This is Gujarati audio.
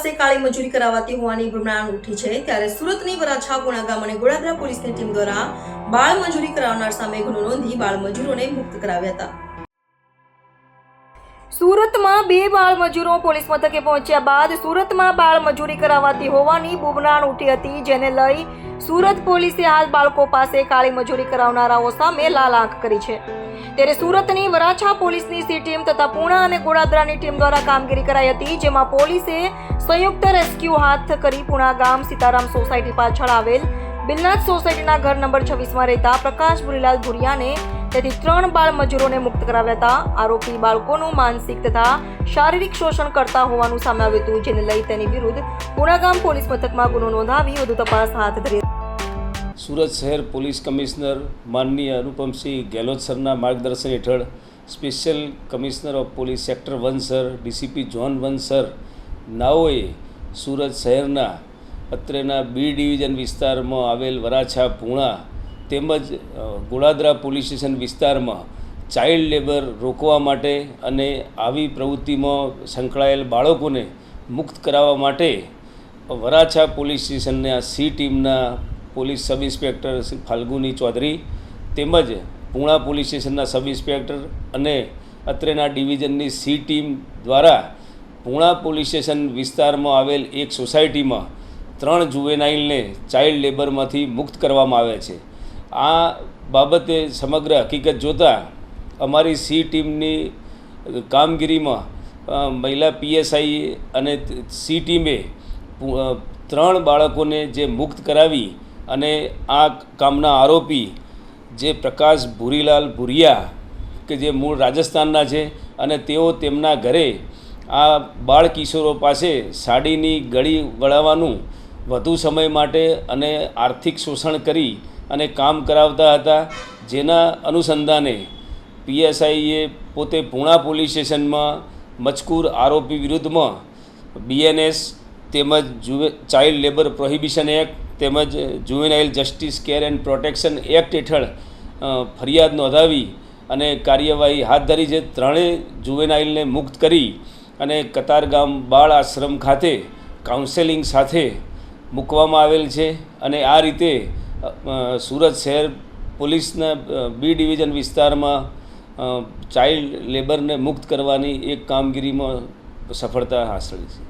પાસે કાળી મજૂરી કરાવાતી હોવાની ગુનાહ ઉઠી છે, ત્યારે સુરતની વરાછા પુણા ગામ અને ગોળાદરા પોલીસની ટીમ દ્વારા બાળ મજૂરી કરાવનાર સામે ગુનો નોંધી બાળ મજૂરોને મુક્ત કરાવ્યા હતા। સુરતમાં બે બાળ મજૂરો પોલીસ મથકે પહોંચ્યા બાદ સુરતમાં બાળ મજૂરી કરાવાતી હોવાની બુબનાણ ઉઠી હતી, જેને લઈ સુરત પોલીસે હાલ બાળકો પાસે કાળી મજૂરી કરાવનારાઓ સામે લાલ આંખ કરી છે। ત્યારે સુરતની વરાછા પોલીસની સી ટીમ તથા પુણા અને ગોળાદરાની ટીમ દ્વારા કામગીરી કરાઈ હતી, જેમાં પોલીસે સંયુક્ત રેસ્ક્યુ હાથ કરી પુણા ગામ સીતારામ સોસાયટી પાછળ આવેલ બિલનાથ સોસાયટીના ઘર નંબર 26માં રહેતા પ્રકાશ ભુરીલાલ ભુરિયાને તેથી 3 બાળ મજૂરોને મુક્ત કરાવ્યા હતા। આરોપી બાળકોનું માનસિક તથા શારીરિક શોષણ કરતા હોવાનું સામે આવ્યું હતું, જેને લઈ તેની વિરુદ્ધ પુણા ગામ પોલીસ મથકમાં ગુનો નોંધાવી વધુ તપાસ હાથ ધરી। સુરત શહેર પોલીસ કમિશનર માનનીય અનુપમસિંહ ગેહલોત સરના માર્ગદર્શન હેઠળ special commissioner of police sector 1 sir, DCP zone 1 sir નાઓએ સુરત શહેરના અત્રેના બી ડિવિઝન વિસ્તારમાં આવેલ વરાછા પૂણા તેમજ ગોળાદરા પોલીસ સ્ટેશન વિસ્તારમાં ચાઇલ્ડ લેબર રોકવા માટે અને આવી પ્રવૃત્તિમાં સંકળાયેલ બાળકોને મુક્ત કરાવવા માટે વરાછા પોલીસ સ્ટેશનના સી ટીમના police sub inspector Shri Falguni Chaudhary તેમજ પૂણા પોલીસ સ્ટેશનના સબ ઇન્સ્પેક્ટર અને અત્રેના ડિવિઝનની સી ટીમ દ્વારા પૂણા પોલીસ સ્ટેશન વિસ્તારમાં આવેલ એક સોસાયટીમાં 3 જુવેનાઇલને ચાઇલ્ડ લેબરમાંથી મુક્ત કરવામાં આવ્યા છે। આ બાબતે સમગ્ર હકીકત જોતાં અમારી સી ટીમની કામગીરીમાં મહિલા પીએસઆઈ અને સી ટીમે 3 બાળકોને જે મુક્ત કરાવી અને આ કામના આરોપી જે પ્રકાશ ભુરીલાલ ભુરિયા કે જે મૂળ રાજસ્થાનના છે અને તેઓ તેમના ઘરે આ બાળ કિશોરો પાસે સાડીની ગળી વળાવવાનું વધુ સમય માટે અને આર્થિક શોષણ કરી અને કામ કરાવતા હતા, જેના અનુસંધાને પીએસઆઈએ પોતે પૂણા પોલીસ સ્ટેશનમાં મજકૂર આરોપી વિરુદ્ધમાં BNS તેમજ ચાઇલ્ડ લેબર પ્રોહિબિશન એક્ટ તેમજ juvenile justice care and protection act હેઠળ ફરિયાદ નોંધાવી અને કાર્યવાહી હાથ ધરી છે। 3 જુવેનાઇલને મુક્ત કરી અને કતારગામ બાળ આશ્રમ ખાતે કાઉન્સેલિંગ સાથે મૂકવામાં આવેલ છે અને આ રીતે સુરત શહેર પોલીસના બી ડિવિઝન વિસ્તારમાં ચાઇલ્ડ લેબરને મુક્ત કરવાની એક કામગીરીમાં સફળતા હાંસલ છે।